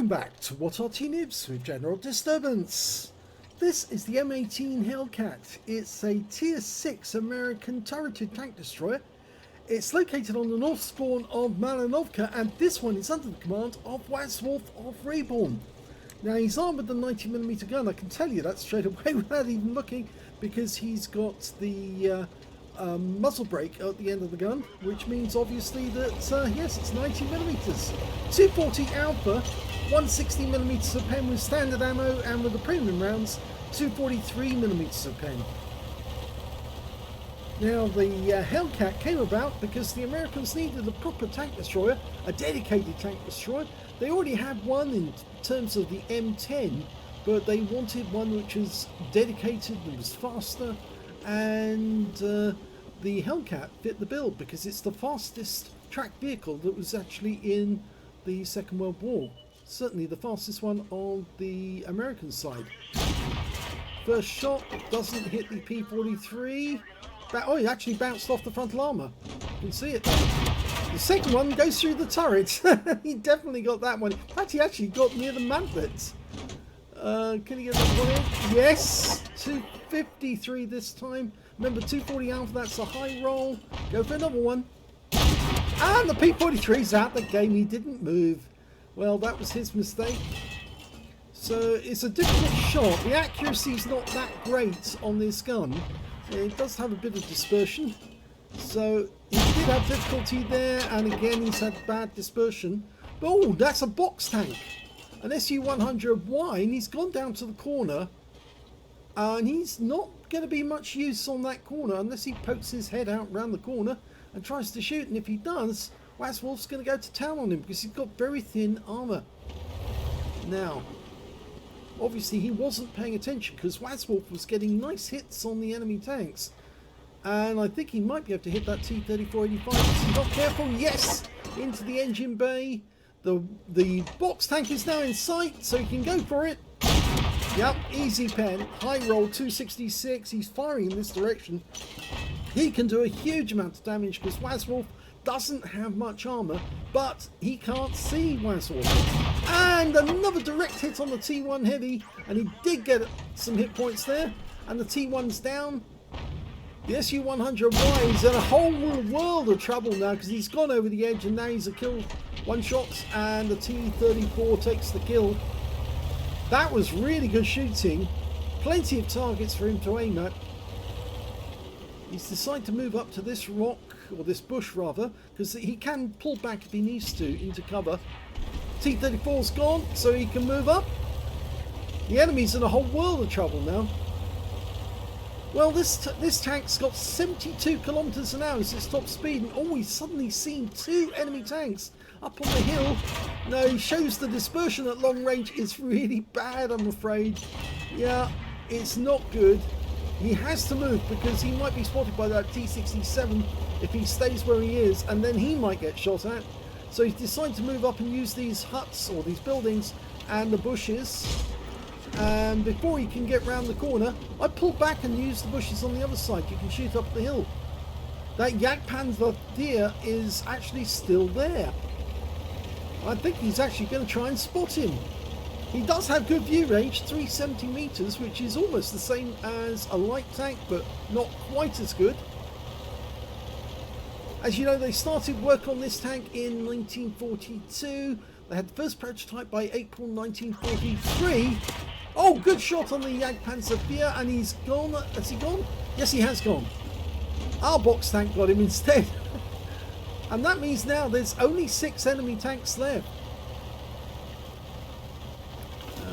Welcome back to What Are Noobs with General Disturbance. This is the M18 Hellcat. It's a tier 6 American turreted tank destroyer. It's located on the north spawn of Malinovka, and this one is under the command of Wazwulf of REBRN. Now he's armed with the 90mm gun. I can tell you that straight away without even looking, because he's got the muzzle brake at the end of the gun, which means obviously that yes, it's 90mm, 240 alpha, 160mm of pen with standard ammo, and with the premium rounds 243mm of pen. Now the Hellcat came about because the Americans needed a proper tank destroyer, a dedicated tank destroyer. They already had one in terms of the M10, but they wanted one which was dedicated and was faster, and the Hellcat fit the bill because it's the fastest tracked vehicle that was actually in the Second World War. Certainly the fastest one on the American side. First shot doesn't hit the P-43. Oh, he actually bounced off the frontal armour. You can see it. The second one goes through the turret. He definitely got that one. In fact, he actually got near the mantlet. Can he get that one in? Yes! 253 this time. Remember, 240 alpha, that's a high roll. Go for another one. And the P-43's out the game. He didn't move. Well, that was his mistake. So it's a difficult shot. The accuracy's not that great on this gun. It does have a bit of dispersion. So he did have difficulty there, and again he's had bad dispersion. But oh, that's a box tank. An SU-100Y, and he's gone down to the corner. And he's not going to be much use on that corner unless he pokes his head out round the corner and tries to shoot. And if he does, Wazwulf's going to go to town on him because he's got very thin armour. Now, obviously he wasn't paying attention because Wazwulf was getting nice hits on the enemy tanks. And I think he might be able to hit that T-3485 if he's not careful. Yes! Into the engine bay. The box tank is now in sight, so he can go for it. Yep, easy pen. High roll, 266. He's firing in this direction. He can do a huge amount of damage because Wazwulf doesn't have much armour, but he can't see Wazwulf. And another direct hit on the T1 heavy, and he did get some hit points there. And the T1's down. The SU-100Y is in a whole world of trouble now because he's gone over the edge, and now he's a kill one shot, and the T-34 takes the kill. That was really good shooting. Plenty of targets for him to aim at. He's decided to move up to this rock, or this bush rather, because he can pull back if he needs to into cover. T-34's gone, so he can move up. The enemy's in a whole world of trouble now. Well, this tank's got 72 kilometers an hour as its top speed, and oh, he's suddenly seen two enemy tanks up on the hill. No, he shows the dispersion at long range is really bad, I'm afraid. Yeah, it's not good. He has to move because he might be spotted by that T-67 if he stays where he is, and then he might get shot at. So he's decided to move up and use these huts, or these buildings, and the bushes. And before he can get round the corner, I pull back and use the bushes on the other side. You can shoot up the hill. That Jagdpanzer deer is actually still there. I think he's actually going to try and spot him. He does have good view range, 370 meters, which is almost the same as a light tank, but not quite as good. As you know, they started work on this tank in 1942. They had the first prototype by April 1943. Oh, good shot on the Jagdpanzer deer, and he's gone. Has he gone? Yes, he has gone. Our box tank got him instead. And that means now there's only 6 enemy tanks left.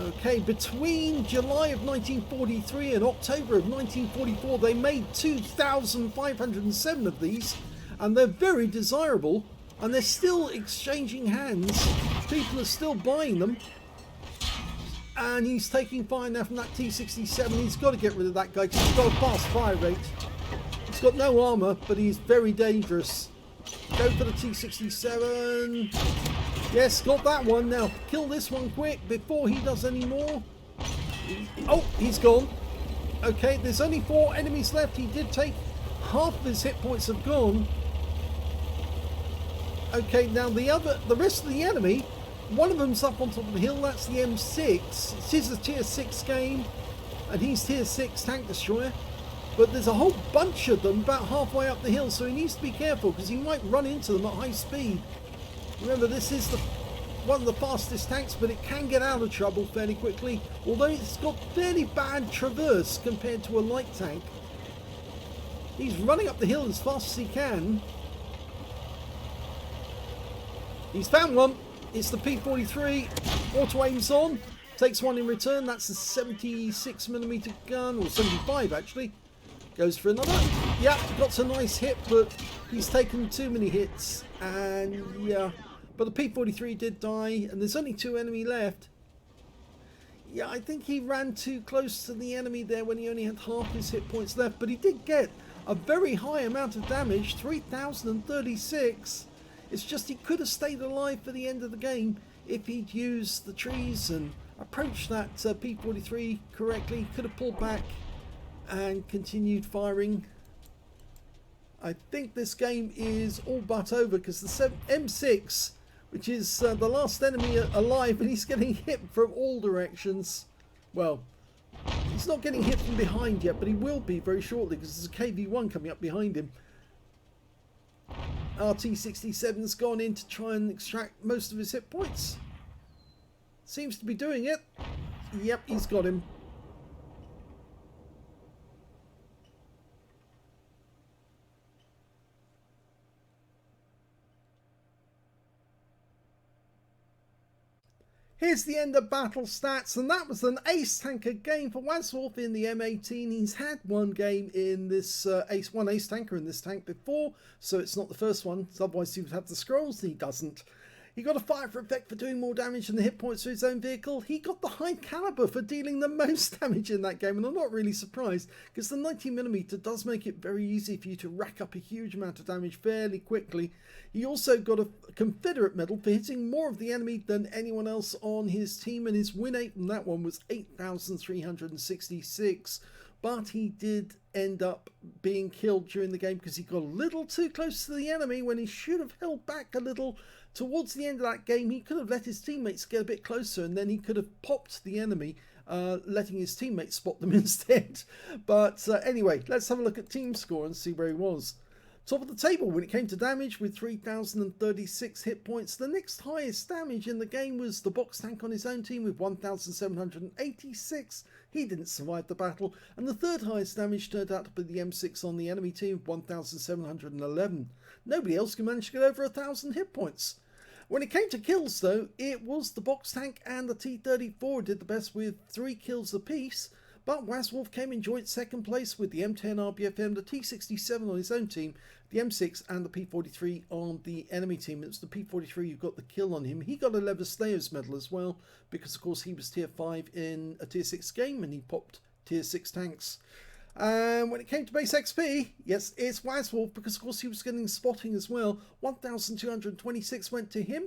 Okay, between July of 1943 and October of 1944, they made 2,507 of these, and they're very desirable, and they're still exchanging hands. People are still buying them. And he's taking fire now from that T-67. He's got to get rid of that guy because he's got a fast fire rate. He's got no armour, but he's very dangerous. Go for the T-67. Yes, got that one. Now kill this one quick before he does any more. Oh, he's gone. Okay, there's only 4 enemies left. He did take half of his hit points have gone. Okay, now the rest of the enemy One of them's up on top of the hill, that's the M6. It is a tier 6 game, and he's tier 6 tank destroyer. But there's a whole bunch of them about halfway up the hill, so he needs to be careful because he might run into them at high speed. Remember, this is one of the fastest tanks, but it can get out of trouble fairly quickly, although it's got fairly bad traverse compared to a light tank. He's running up the hill as fast as he can. He's found one. It's the P43. Auto aims on. Takes one in return. That's a 76mm gun, or 75 actually. Goes for another. Yep, got a nice hit, but he's taken too many hits. And yeah, but the P43 did die, and there's only 2 enemy left. Yeah, I think he ran too close to the enemy there when he only had half his hit points left, but he did get a very high amount of damage, 3036. It's just he could have stayed alive for the end of the game if he'd used the trees and approached that P43 correctly. Could have pulled back and continued firing. I think this game is all but over because the M6, which is the last enemy alive, and he's getting hit from all directions. Well, he's not getting hit from behind yet, but he will be very shortly because there's a KV-1 coming up behind him. RT-67's gone in to try and extract most of his hit points. Seems to be doing it. Yep, he's got him. Here's the end of battle stats, and that was an ace tanker game for Wazwulf in the M18. He's had one game in this one ace tanker in this tank before, so it's not the first one. Otherwise he would have the scrolls, and he doesn't. He got a fire for effect for doing more damage than the hit points for his own vehicle. He got the high caliber for dealing the most damage in that game, and I'm not really surprised because the 90mm does make it very easy for you to rack up a huge amount of damage fairly quickly. He also got a Confederate medal for hitting more of the enemy than anyone else on his team, and his win rate from that one was 8,366. But he did end up being killed during the game because he got a little too close to the enemy when he should have held back a little. Towards the end of that game, he could have let his teammates get a bit closer, and then he could have popped the enemy, letting his teammates spot them instead. But anyway, let's have a look at team score and see where he was. Top of the table when it came to damage with 3,036 hit points. The next highest damage in the game was the box tank on his own team with 1,786. He didn't survive the battle. And the third highest damage turned out to be the M6 on the enemy team with 1,711. Nobody else can manage to get over 1,000 hit points. When it came to kills though, it was the box tank and the T-34 did the best with 3 kills apiece. But Wazwulf came in joint second place with the M10 RBFM, the T67 on his own team, the M6 and the P43 on the enemy team. It was the P43 who got the kill on him. He got a Leverslayo's medal as well because of course he was tier 5 in a tier 6 game and he popped tier 6 tanks. And when it came to base XP, yes, it's Wazwulf because of course he was getting spotting as well. 1,226 went to him.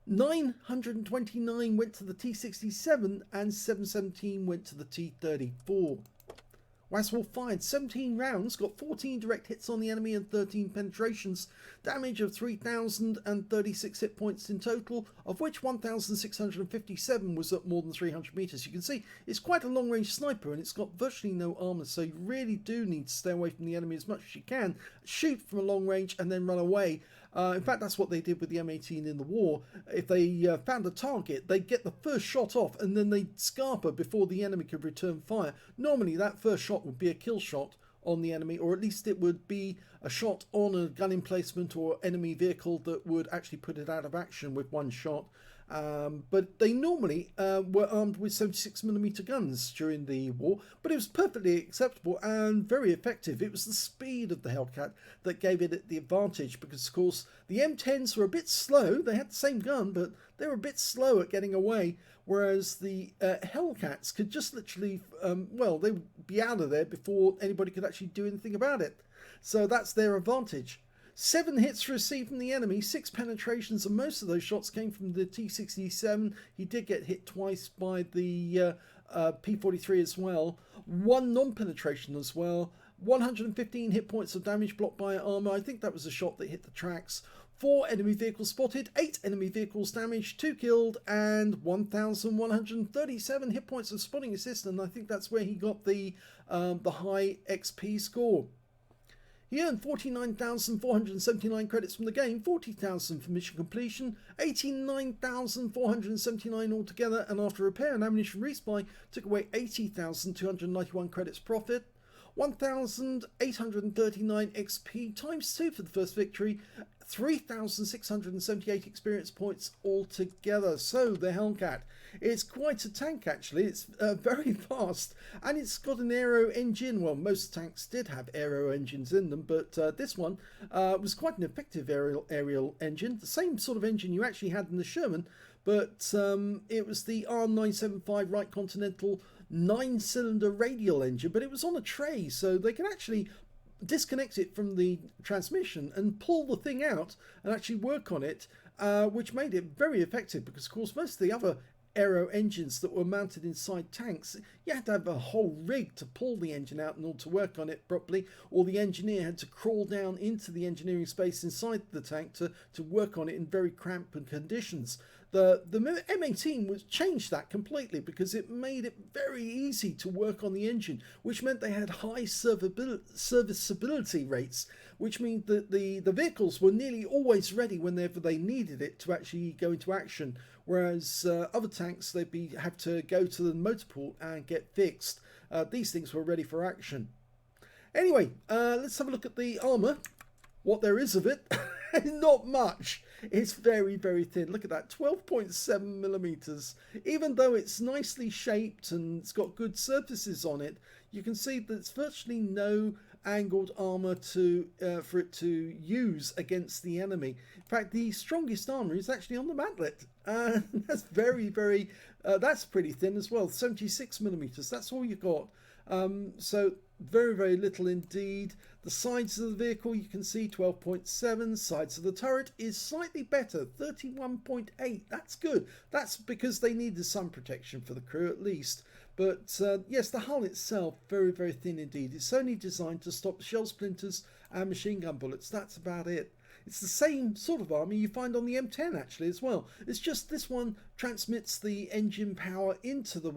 929 went to the T67 and 717 went to the T34. Wazwulf fired 17 rounds, got 14 direct hits on the enemy and 13 penetrations, damage of 3,036 hit points in total, of which 1,657 was at more than 300 meters. You can see it's quite a long range sniper and it's got virtually no armor, so you really do need to stay away from the enemy as much as you can, shoot from a long range and then run away. In fact, that's what they did with the M18 in the war. If they found a target, they'd get the first shot off and then they'd scarper before the enemy could return fire. Normally, that first shot would be a kill shot on the enemy, or at least it would be a shot on a gun emplacement or enemy vehicle that would actually put it out of action with one shot. But they normally were armed with 76mm guns during the war, but it was perfectly acceptable and very effective. It was the speed of the Hellcat that gave it the advantage because, of course, the M10s were a bit slow. They had the same gun, but they were a bit slow at getting away, whereas the Hellcats could just literally, well, they would be out of there before anybody could actually do anything about it. So that's their advantage. 7 hits received from the enemy, 6 penetrations, and most of those shots came from the T67. He did get hit twice by the P43 as well. 1 non-penetration as well. 115 hit points of damage blocked by armor. I think that was a shot that hit the tracks. 4 enemy vehicles spotted, 8 enemy vehicles damaged, 2 killed, and 1,137 hit points of spotting assist, and I think that's where he got the high XP score. He earned 49,479 credits from the game, 40,000 for mission completion, 89,479 altogether, and after repair and ammunition resupply took away 80,291 credits profit. 1,839 XP times 2 for the first victory, 3,678 experience points altogether. So the Hellcat, it's quite a tank actually. It's very fast, and it's got an aero engine. Well, most tanks did have aero engines in them, but this one was quite an effective aerial engine. The same sort of engine you actually had in the Sherman, but it was the R975 Wright Continental 9-cylinder radial engine, but it was on a tray, so they can actually disconnect it from the transmission and pull the thing out and actually work on it, which made it very effective, because of course most of the other aero engines that were mounted inside tanks, you had to have a whole rig to pull the engine out in order to work on it properly, or the engineer had to crawl down into the engineering space inside the tank to work on it in very cramped conditions. The M18 changed that completely, because it made it very easy to work on the engine, which meant they had high serviceability rates, which means that the vehicles were nearly always ready whenever they needed it to actually go into action, whereas other tanks, they'd have to go to the motor pool and get fixed. These things were ready for action. Anyway, let's have a look at the armour, what there is of it. Not much. It's very, very thin. Look at that, 12.7 millimeters. Even though it's nicely shaped and it's got good surfaces on it, you can see that it's virtually no angled armor for it to use against the enemy. In fact, the strongest armor is actually on the mantlet. That's very, very, that's pretty thin as well, 76 millimeters. That's all you got. So very, very little indeed. The sides of the vehicle, you can see 12.7. Sides of the turret is slightly better, 31.8. That's good. That's because they needed some protection for the crew at least. But yes, the hull itself, very, very thin indeed. It's only designed to stop shell splinters and machine gun bullets. That's about it. It's the same sort of armor you find on the M10 actually as well. It's just this one transmits the engine power into the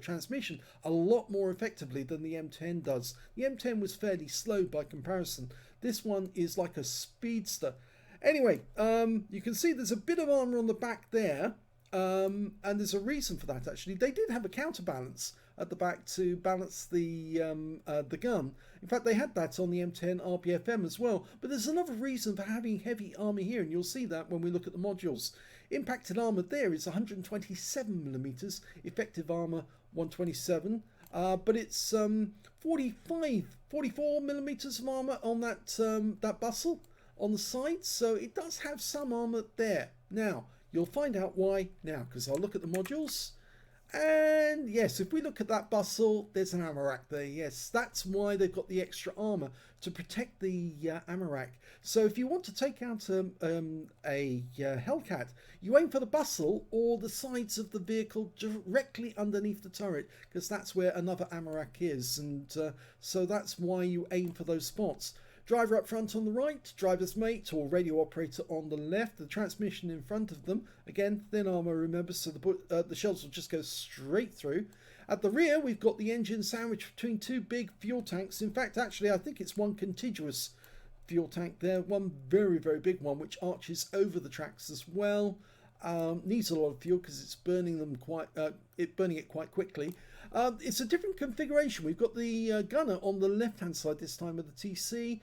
transmission a lot more effectively than the M10 does. The M10 was fairly slow by comparison. This one is like a speedster. Anyway, you can see there's a bit of armor on the back there. And there's a reason for that actually. They did have a counterbalance at the back to balance the gun. In fact, they had that on the M10 RBFM as well. But there's another reason for having heavy armor here, and you'll see that when we look at the modules. Impacted armor there is 127 millimeters, effective armor 127. But it's 44 millimeters of armor on that bustle on the sides, so it does have some armor there. Now, you'll find out why now, because I'll look at the modules. And yes, if we look at that bustle, there's an ammo rack there. Yes, that's why they've got the extra armor, to protect the ammo rack. So if you want to take out a Hellcat, you aim for the bustle or the sides of the vehicle directly underneath the turret, because that's where another ammo rack is. And so that's why you aim for those spots. Driver up front on the right, driver's mate or radio operator on the left, the transmission in front of them. Again, thin armour, remember, so the shells will just go straight through. At the rear, we've got the engine sandwiched between two big fuel tanks. In fact, actually, I think it's one contiguous fuel tank there, one very, very big one, which arches over the tracks as well. Needs a lot of fuel because it's burning them burning it quite quickly. It's a different configuration. We've got the gunner on the left hand side this time with the TC,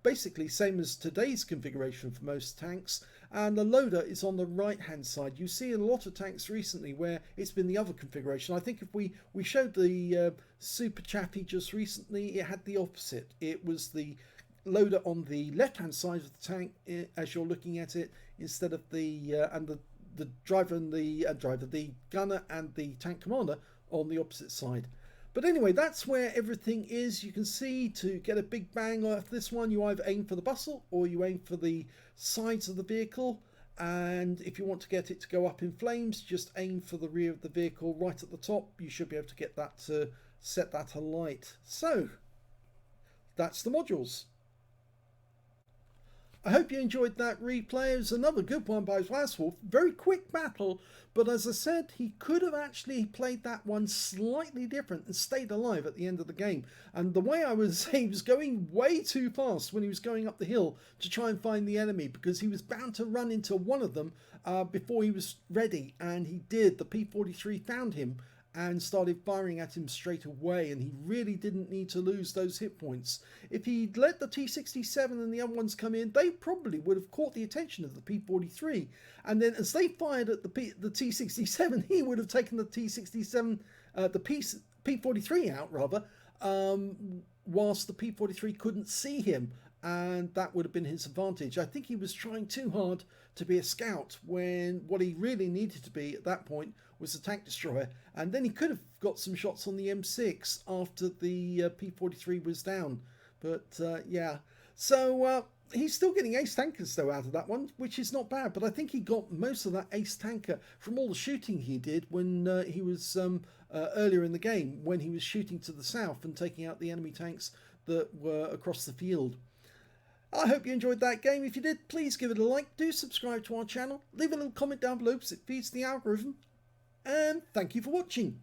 basically same as today's configuration for most tanks, and the loader is on the right hand side. You see in a lot of tanks recently where it's been the other configuration. I think if we showed the Super Chaffee just recently, it had the opposite. It was the loader on the left hand side of the tank as you're looking at it, instead of the driver and the gunner and the tank commander on the opposite side. But anyway, that's where everything is. You can see, to get a big bang off this one, you either aim for the bustle or you aim for the sides of the vehicle. And if you want to get it to go up in flames, just aim for the rear of the vehicle right at the top. You should be able to get that to set that alight. So that's the modules. I hope you enjoyed that replay. It was another good one by Wazwulf. Very quick battle, but as I said, he could have actually played that one slightly different and stayed alive at the end of the game. And the way I would say, he was going way too fast when he was going up the hill to try and find the enemy, because he was bound to run into one of them before he was ready, and he did. The P-43 found him and started firing at him straight away, and he really didn't need to lose those hit points. If he'd let the T-67 and the other ones come in, they probably would have caught the attention of the P-43, and then as they fired at the T-67, he would have taken the T-67, the P-43 out rather, whilst the P-43 couldn't see him, and that would have been his advantage. I think he was trying too hard to be a scout, when what he really needed to be at that point was a tank destroyer, and then he could have got some shots on the M6 after the P-43 was down. But yeah, so he's still getting ace tankers though out of that one, which is not bad, but I think he got most of that ace tanker from all the shooting he did when he was earlier in the game, when he was shooting to the south and taking out the enemy tanks that were across the field. I hope you enjoyed that game. If you did, please give it a like, do subscribe to our channel, leave a little comment down below because it feeds the algorithm, and thank you for watching.